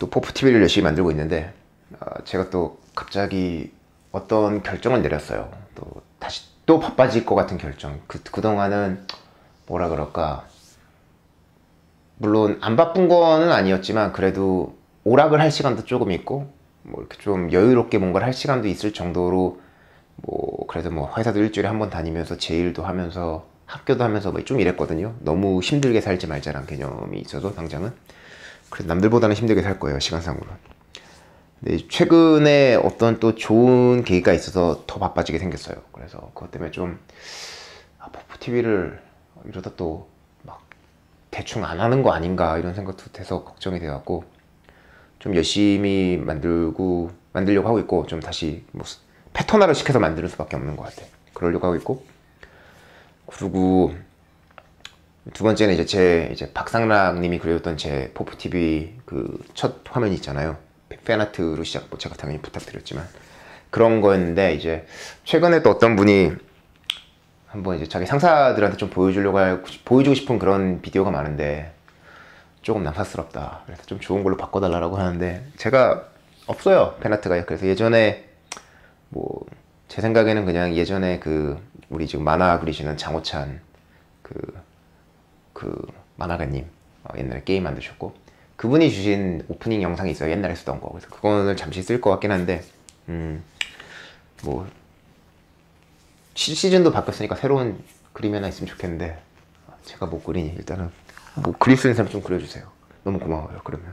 또 포프TV를 열심히 만들고 있는데 제가 또 갑자기 어떤 결정을 내렸어요. 또 다시 또 바빠질 것 같은 결정. 그동안은 뭐라 그럴까, 물론 안 바쁜 거는 아니었지만 그래도 오락을 할 시간도 조금 있고 뭐 이렇게 좀 여유롭게 뭔가를 할 시간도 있을 정도로 뭐 그래도 뭐 회사도 일주일에 한 번 다니면서 제 일도 하면서 학교도 하면서 뭐 좀 이랬거든요. 너무 힘들게 살지 말자란 개념이 있어서 당장은. 그래서 남들보다는 힘들게 살 거예요, 시간상으로. 근데 최근에 어떤 또 좋은 계기가 있어서 더 바빠지게 생겼어요. 그래서 그것 때문에 좀 포프TV를 이러다 또 막 대충 안 하는 거 아닌가 이런 생각도 돼서 걱정이 돼갖고 좀 열심히 만들려고 하고 있고, 좀 다시 뭐 패턴화를 시켜서 만드는 수밖에 없는 것 같아요. 그러려고 하고 있고, 그리고 두 번째는 이제 박상락 님이 그려줬던 제 포프TV 그 첫 화면 있잖아요. 팬아트로 시작, 제가 당연히 부탁드렸지만 그런 거였는데, 이제 최근에 또 어떤 분이 한번 이제 자기 상사들한테 좀 보여주고 싶은 그런 비디오가 많은데 조금 남사스럽다. 그래서 좀 좋은 걸로 바꿔달라고 하는데 제가 없어요, 팬아트가. 그래서 예전에 뭐 제 생각에는 그냥 예전에 그 우리 지금 만화 그리시는 장호찬 그 만화가님, 옛날에 게임 만드셨고 그분이 주신 오프닝 영상이 있어요, 옛날에 쓰던 거. 그래서 그거는 잠시 쓸 것 같긴 한데 뭐 시즌도 바뀌었으니까 새로운 그림이 하나 있으면 좋겠는데 제가 못 그리니 일단은 뭐 그릴 수 있는 사람 좀 그려주세요. 너무 고마워요. 그러면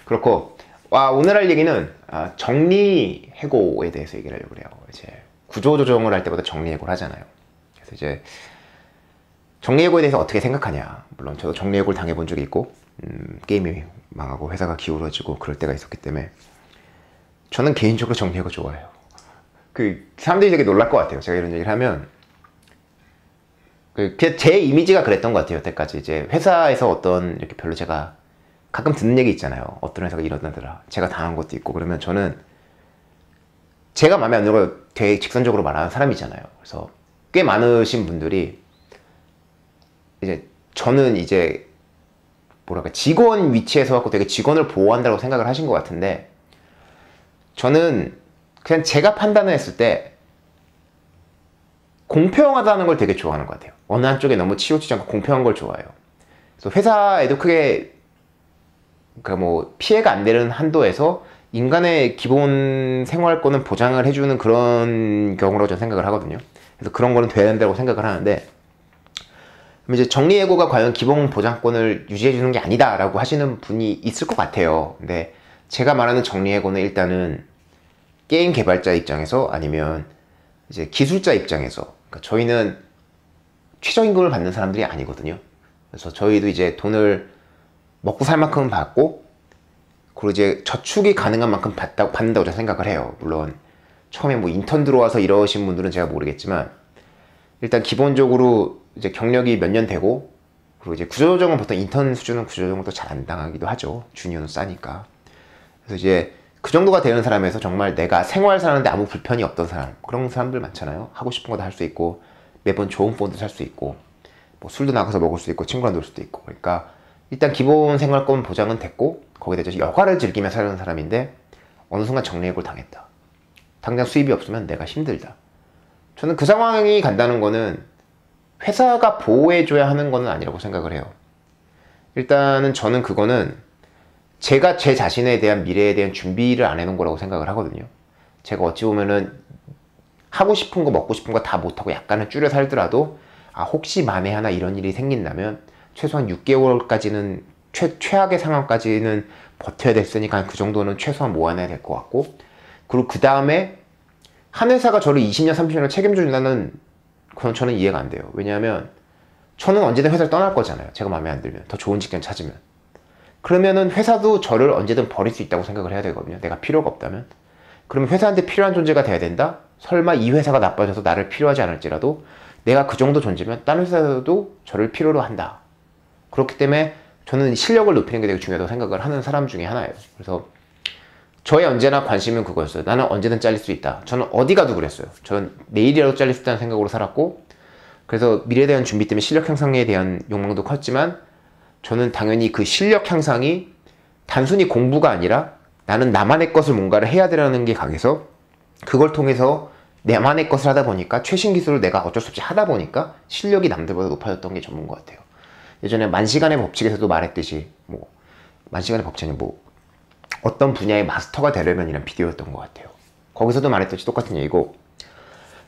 그렇고, 오늘 할 얘기는 정리해고에 대해서 얘기를 하려고 그래요. 이제 구조조정을 할 때보다 정리해고를 하잖아요. 그래서 이제 정리해고에 대해서 어떻게 생각하냐. 물론 저도 정리해고를 당해본 적이 있고 게임이 망하고 회사가 기울어지고 그럴 때가 있었기 때문에 저는 개인적으로 정리해고 좋아해요. 사람들이 되게 놀랄 것 같아요, 제가 이런 얘기를 하면. 제 이미지가 그랬던 것 같아요, 여태까지. 이제 회사에서 어떤 이렇게 별로, 제가 가끔 듣는 얘기 있잖아요. 어떤 회사가 이러더라, 제가 당한 것도 있고. 그러면 저는 제가 마음에 안 드는 걸 되게 직선적으로 말하는 사람이잖아요. 그래서 꽤 많으신 분들이 이제 저는 이제 뭐랄까, 직원 위치에서 갖고 되게 직원을 보호한다고 생각을 하신 것 같은데, 저는 그냥 제가 판단을 했을 때 공평하다는 걸 되게 좋아하는 것 같아요. 어느 한쪽에 너무 치우치지 않고 공평한 걸 좋아해요. 그래서 회사에도 크게 뭐 피해가 안 되는 한도에서 인간의 기본 생활권은 보장을 해주는 그런 경우라고 저는 생각을 하거든요. 그래서 그런 거는 돼야 된다고 생각을 하는데, 그럼 이제 정리해고가 과연 기본 보장권을 유지해주는 게 아니다라고 하시는 분이 있을 것 같아요. 근데 제가 말하는 정리해고는 일단은 게임 개발자 입장에서, 아니면 이제 기술자 입장에서, 그러니까 저희는 최저임금을 받는 사람들이 아니거든요. 그래서 저희도 이제 돈을 먹고 살 만큼은 받고, 그리고 이제 저축이 가능한 만큼 받는다고 저는 생각을 해요. 물론 처음에 뭐 인턴 들어와서 이러신 분들은 제가 모르겠지만, 일단 기본적으로 이제 경력이 몇 년 되고, 그리고 이제 구조조정은 보통 인턴 수준은 구조조정을 또 잘 안 당하기도 하죠. 주니어는 싸니까. 그래서 이제 그 정도가 되는 사람에서 정말 내가 생활 사는데 아무 불편이 없던 사람, 그런 사람들 많잖아요. 하고 싶은 거 다 할 수 있고, 매번 좋은 폰도 살 수 있고, 뭐 술도 나가서 먹을 수 있고, 친구랑 놀 수도 있고. 그러니까 일단 기본 생활권 보장은 됐고, 거기에 대해서 여가를 즐기며 사는 사람인데 어느 순간 정리해고를 당했다. 당장 수입이 없으면 내가 힘들다. 저는 그 상황이 간다는 거는 회사가 보호해줘야 하는 거는 아니라고 생각을 해요. 일단은 저는 그거는 제가 제 자신에 대한 미래에 대한 준비를 안 해놓은 거라고 생각을 하거든요. 제가 어찌 보면은 하고 싶은 거 먹고 싶은 거 다 못하고 약간은 줄여 살더라도, 혹시 만에 하나 이런 일이 생긴다면 최소한 6개월까지는 최악의 상황까지는 버텨야 됐으니까 그 정도는 최소한 모아놔야 될 것 같고, 그리고 그 다음에 한 회사가 저를 20년 30년을 책임져 준다는 그건 저는 이해가 안 돼요. 왜냐하면 저는 언제든 회사를 떠날 거잖아요. 제가 마음에 안 들면, 더 좋은 직장 찾으면. 그러면은 회사도 저를 언제든 버릴 수 있다고 생각을 해야 되거든요. 내가 필요가 없다면. 그러면 회사한테 필요한 존재가 돼야 된다? 설마 이 회사가 나빠져서 나를 필요하지 않을지라도 내가 그 정도 존재면 다른 회사도 저를 필요로 한다. 그렇기 때문에 저는 실력을 높이는 게 되게 중요하다고 생각을 하는 사람 중에 하나예요. 그래서 저의 언제나 관심은 그거였어요. 나는 언제든 잘릴 수 있다. 저는 어디 가도 그랬어요. 저는 내일이라도 잘릴 수 있다는 생각으로 살았고, 그래서 미래에 대한 준비 때문에 실력 향상에 대한 욕망도 컸지만, 저는 당연히 그 실력 향상이 단순히 공부가 아니라 나는 나만의 것을 뭔가를 해야 되라는 게 강해서 그걸 통해서 나만의 것을 하다 보니까 최신 기술을 내가 어쩔 수 없이 하다 보니까 실력이 남들보다 높아졌던 게 전부인 것 같아요. 예전에 만시간의 법칙에서도 말했듯이 뭐 만시간의 법칙은 뭐 어떤 분야의 마스터가 되려면이란 비디오였던 것 같아요. 거기서도 말했듯이 똑같은 얘기고,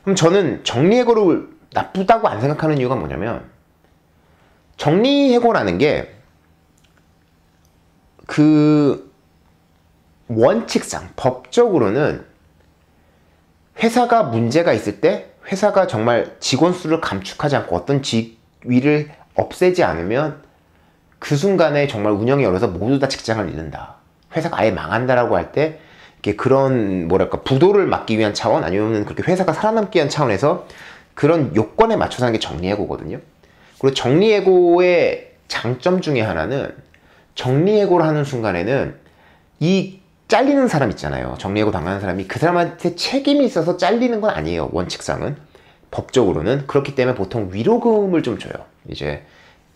그럼 저는 정리해고를 나쁘다고 안 생각하는 이유가 뭐냐면, 정리해고라는 게 그 원칙상 법적으로는 회사가 문제가 있을 때 회사가 정말 직원 수를 감축하지 않고 어떤 직위를 없애지 않으면 그 순간에 정말 운영이 어려서 모두 다 직장을 잃는다, 회사가 아예 망한다라고 할 때 그런 뭐랄까 부도를 막기 위한 차원, 아니면 그렇게 회사가 살아남기 위한 차원에서 그런 요건에 맞춰서 하는 게 정리해고거든요. 그리고 정리해고의 장점 중에 하나는, 정리해고를 하는 순간에는 이 잘리는 사람 있잖아요. 정리해고 당하는 사람이 그 사람한테 책임이 있어서 잘리는 건 아니에요. 원칙상은, 법적으로는. 그렇기 때문에 보통 위로금을 좀 줘요. 이제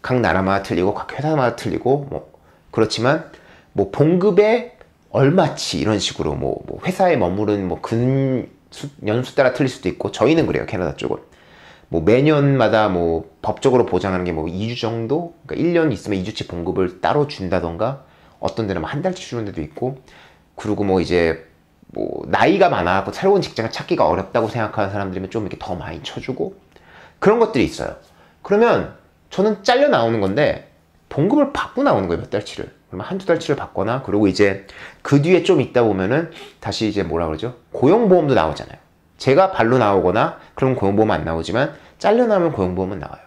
각 나라마다 틀리고 각 회사마다 틀리고 뭐 그렇지만 뭐 봉급에 얼마치 이런 식으로 뭐 회사에 머무른 뭐 연수 따라 틀릴 수도 있고, 저희는 그래요. 캐나다 쪽은 뭐 매년마다 뭐 법적으로 보장하는 게 뭐 2주 정도, 그러니까 1년 있으면 2주치 봉급을 따로 준다던가, 어떤 데는 한 달치 주는 데도 있고, 그리고 뭐 이제 뭐 나이가 많아갖고 새로운 직장을 찾기가 어렵다고 생각하는 사람들이면 좀 이렇게 더 많이 쳐주고, 그런 것들이 있어요. 그러면 저는 잘려 나오는 건데 봉급을 받고 나오는 거예요. 몇 달치를. 그러면 한두 달치를 받거나, 그리고 이제 그 뒤에 좀 있다 보면은 다시 이제 뭐라 그러죠? 고용보험도 나오잖아요. 제가 발로 나오거나 그럼 고용보험 안 나오지만 잘려 나오면 고용보험은 나와요.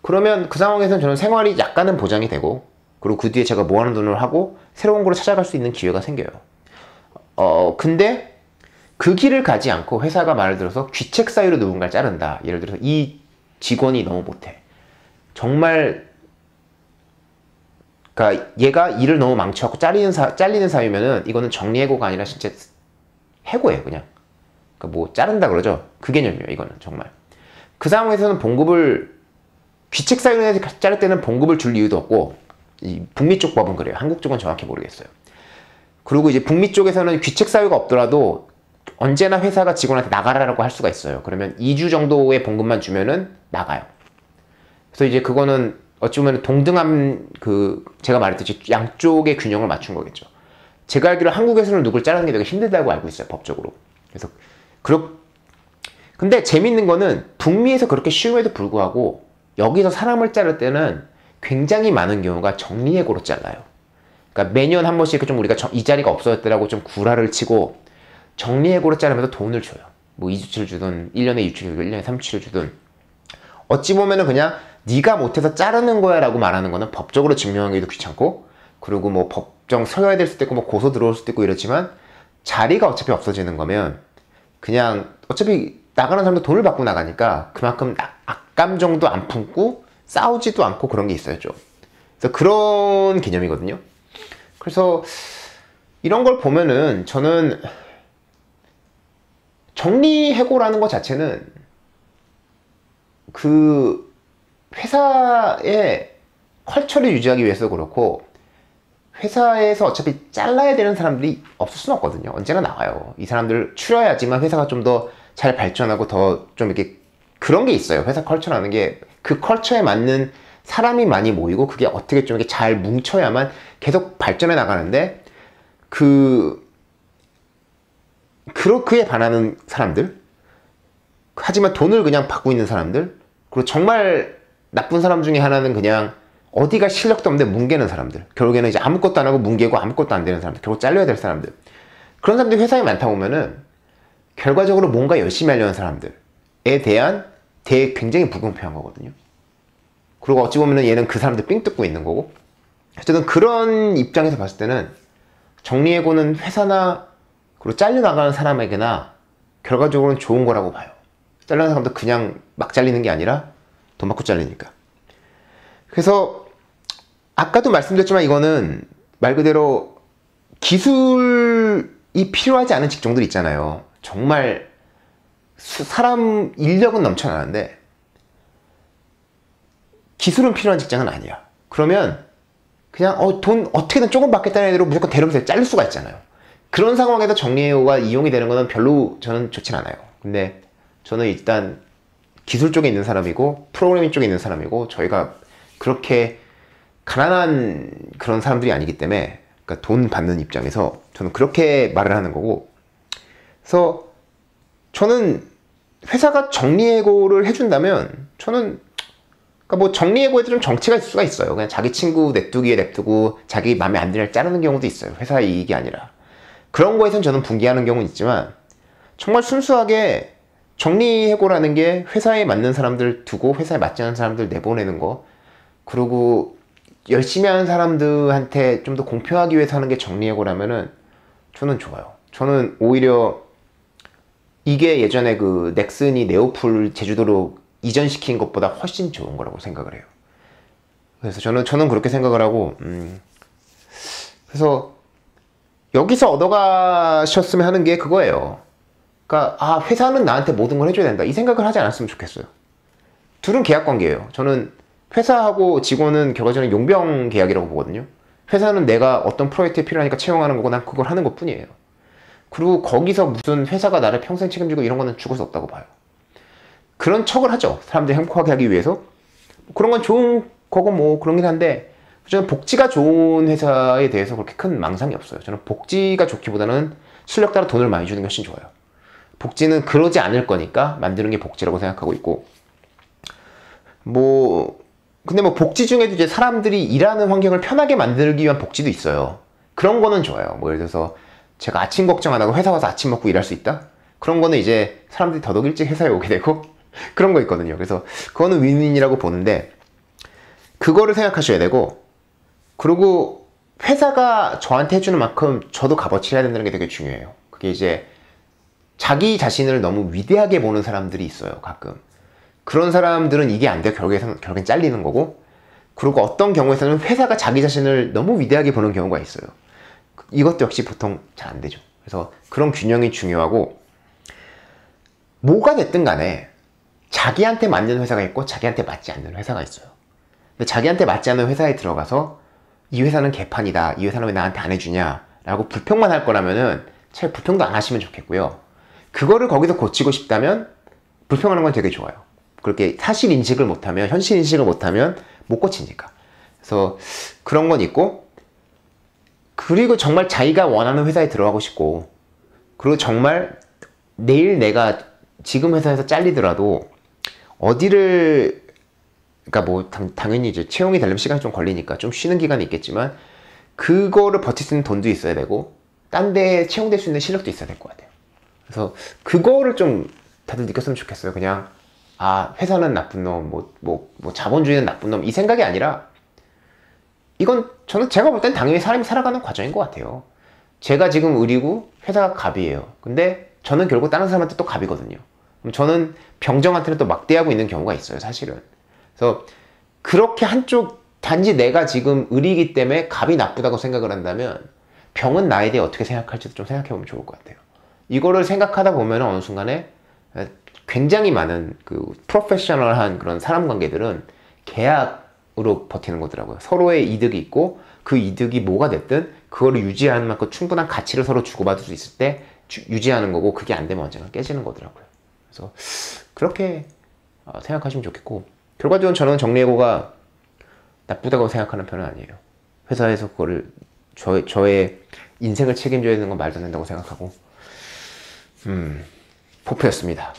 그러면 그 상황에서는 저는 생활이 약간은 보장이 되고, 그리고 그 뒤에 제가 모아놓은 돈을 하고 새로운 걸로 찾아갈 수 있는 기회가 생겨요. 근데 그 길을 가지 않고 회사가 말을 들어서 귀책 사유로 누군가를 자른다. 예를 들어서 이 직원이 너무 못해. 정말, 그러니까 얘가 일을 너무 망쳐갖고 잘리는 사유면은 이거는 정리해고가 아니라 진짜 해고예요, 그냥. 그러니까 뭐 자른다 그러죠. 그 개념이에요, 이거는 정말. 그 상황에서는 봉급을, 귀책 사유로 자를 때는 봉급을 줄 이유도 없고, 이 북미 쪽 법은 그래요. 한국 쪽은 정확히 모르겠어요. 그리고 이제 북미 쪽에서는 귀책 사유가 없더라도 언제나 회사가 직원한테 나가라고 할 수가 있어요. 그러면 2주 정도의 봉급만 주면은 나가요. 그래서 이제 그거는 어찌 보면 동등한, 제가 말했듯이 양쪽의 균형을 맞춘 거겠죠. 제가 알기로 한국에서는 누굴 자르는 게 되게 힘들다고 알고 있어요, 법적으로. 그래서 근데 재밌는 거는 북미에서 그렇게 쉬움에도 불구하고 여기서 사람을 자를 때는 굉장히 많은 경우가 정리해고로 잘라요. 그러니까 매년 한 번씩 좀 우리가 이 자리가 없어졌더라고 좀 구라를 치고 정리해고로 자르면서 돈을 줘요. 뭐 2주치를 주든 1년에 2주치를 주든 1년에 3주치를 주든, 어찌 보면은 그냥 네가 못해서 자르는 거야 라고 말하는 거는 법적으로 증명하기도 귀찮고, 그리고 뭐 법정 서야 될 수도 있고 뭐 고소 들어올 수도 있고 이렇지만, 자리가 어차피 없어지는 거면 그냥 어차피 나가는 사람도 돈을 받고 나가니까 그만큼 악감정도 안 품고 싸우지도 않고 그런 게 있어요, 좀. 그래서 그런 개념이거든요. 그래서 이런 걸 보면은 저는 정리해고라는 것 자체는 그 회사의 컬처를 유지하기 위해서 그렇고, 회사에서 어차피 잘라야 되는 사람들이 없을 수는 없거든요. 언제나 나와요. 이 사람들을 추려야지만 회사가 좀 더 잘 발전하고 더 좀 이렇게, 그런 게 있어요. 회사 컬처라는 게 그 컬처에 맞는 사람이 많이 모이고 그게 어떻게 좀 이렇게 잘 뭉쳐야만 계속 발전해 나가는데, 그렇게 반하는 사람들, 하지만 돈을 그냥 받고 있는 사람들, 그리고 정말 나쁜 사람 중에 하나는 그냥 어디가 실력도 없는데 뭉개는 사람들, 결국에는 이제 아무것도 안 하고 뭉개고 아무것도 안 되는 사람들, 결국 잘려야 될 사람들, 그런 사람들이 회사에 많다 보면은 결과적으로 뭔가 열심히 하려는 사람들에 대한 굉장히 불공평한 거거든요. 그리고 어찌 보면은 얘는 그 사람들 삥 뜯고 있는 거고. 어쨌든 그런 입장에서 봤을 때는 정리해고는 회사나 그리고 잘려나가는 사람에게나 결과적으로는 좋은 거라고 봐요. 잘리는 사람도 그냥 막 잘리는 게 아니라 돈 받고 잘리니까. 그래서 아까도 말씀드렸지만 이거는 말 그대로 기술이 필요하지 않은 직종들 있잖아요. 정말 사람 인력은 넘쳐나는데 기술은 필요한 직장은 아니야. 그러면 그냥 돈 어떻게든 조금 받겠다는 애들로 무조건 대놓고 자를 수가 있잖아요. 그런 상황에서 정리해고가 이용이 되는 거는 별로 저는 좋진 않아요. 근데 저는 일단 기술 쪽에 있는 사람이고 프로그래밍 쪽에 있는 사람이고 저희가 그렇게 가난한 그런 사람들이 아니기 때문에, 그러니까 돈 받는 입장에서 저는 그렇게 말을 하는 거고, 그래서 저는 회사가 정리해고를 해준다면 저는, 그러니까 뭐 정리해고에도 좀 정치가 있을 수가 있어요. 그냥 자기 친구 냅두기에 냅두고 자기 마음에 안 드는 애 자르는 경우도 있어요. 회사의 이익이 아니라. 그런 거에선 저는 분개하는 경우는 있지만, 정말 순수하게 정리해고라는 게 회사에 맞는 사람들 두고 회사에 맞지 않는 사람들 내보내는 거, 그리고 열심히 하는 사람들한테 좀 더 공평하기 위해서 하는 게 정리해고라면은 저는 좋아요. 저는 오히려 이게 예전에 그 넥슨이 네오풀 제주도로 이전시킨 것보다 훨씬 좋은 거라고 생각을 해요. 그래서 저는 그렇게 생각을 하고, 그래서 여기서 얻어가셨으면 하는 게 그거예요. 그러니까 회사는 나한테 모든 걸 해줘야 된다, 이 생각을 하지 않았으면 좋겠어요. 둘은 계약 관계예요. 저는 회사하고 직원은 결과적으로 용병 계약이라고 보거든요. 회사는 내가 어떤 프로젝트에 필요하니까 채용하는 거고 난 그걸 하는 것 뿐이에요. 그리고 거기서 무슨 회사가 나를 평생 책임지고 이런 거는 죽을 수 없다고 봐요. 그런 척을 하죠, 사람들이 행복하게 하기 위해서. 그런 건 좋은 거고 뭐 그런긴 한데, 저는 복지가 좋은 회사에 대해서 그렇게 큰 망상이 없어요. 저는 복지가 좋기보다는 실력 따라 돈을 많이 주는 게 훨씬 좋아요. 복지는 그러지 않을 거니까 만드는 게 복지라고 생각하고 있고, 근데 복지 중에도 이제 사람들이 일하는 환경을 편하게 만들기 위한 복지도 있어요. 그런 거는 좋아요. 예를 들어서 제가 아침 걱정 안 하고 회사 가서 아침 먹고 일할 수 있다? 그런 거는 이제 사람들이 더더욱 일찍 회사에 오게 되고 그런 거 있거든요. 그래서 그거는 윈윈이라고 보는데, 그거를 생각하셔야 되고, 그리고 회사가 저한테 해주는 만큼 저도 값어치를 해야 된다는 게 되게 중요해요. 그게 이제 자기 자신을 너무 위대하게 보는 사람들이 있어요, 가끔. 그런 사람들은 이게 안 돼 결국엔 잘리는 거고, 그리고 어떤 경우에서는 회사가 자기 자신을 너무 위대하게 보는 경우가 있어요. 이것도 역시 보통 잘 안 되죠. 그래서 그런 균형이 중요하고, 뭐가 됐든 간에 자기한테 맞는 회사가 있고 자기한테 맞지 않는 회사가 있어요. 근데 자기한테 맞지 않는 회사에 들어가서 이 회사는 개판이다, 이 회사는 왜 나한테 안 해주냐 라고 불평만 할 거라면은 차라리 불평도 안 하시면 좋겠고요. 그거를 거기서 고치고 싶다면 불평하는 건 되게 좋아요. 그렇게 사실 인식을 못하면, 현실 인식을 못하면 못 고치니까. 그래서 그런 건 있고, 그리고 정말 자기가 원하는 회사에 들어가고 싶고, 그리고 정말 내일 내가 지금 회사에서 잘리더라도 어디를, 그러니까 당연히 이제 채용이 되려면 시간이 좀 걸리니까 좀 쉬는 기간이 있겠지만, 그거를 버틸 수 있는 돈도 있어야 되고 딴 데 채용될 수 있는 실력도 있어야 될 것 같아요. 그래서 그거를 좀 다들 느꼈으면 좋겠어요. 그냥 회사는 나쁜 놈, 자본주의는 나쁜 놈, 이 생각이 아니라, 이건 제가 볼 땐 당연히 사람이 살아가는 과정인 것 같아요. 제가 지금 을이고 회사가 갑이에요. 근데 저는 결국 다른 사람한테 또 갑이거든요. 그럼 저는 병정한테는 또 막대하고 있는 경우가 있어요, 사실은. 그래서 그렇게 단지 내가 지금 을이기 때문에 갑이 나쁘다고 생각을 한다면 병은 나에 대해 어떻게 생각할지도 좀 생각해 보면 좋을 것 같아요. 이거를 생각하다 보면 어느 순간에 굉장히 많은 그 프로페셔널한 그런 사람 관계들은 계약으로 버티는 거더라고요. 서로의 이득이 있고 그 이득이 뭐가 됐든 그거를 유지하는 만큼 충분한 가치를 서로 주고받을 수 있을 때 유지하는 거고, 그게 안 되면 언젠가 깨지는 거더라고요. 그래서 그렇게 생각하시면 좋겠고, 결과적으로 저는 정리해고가 나쁘다고 생각하는 편은 아니에요. 회사에서 그거를 저의 인생을 책임져야 되는 건 말도 안 된다고 생각하고, 포프였습니다.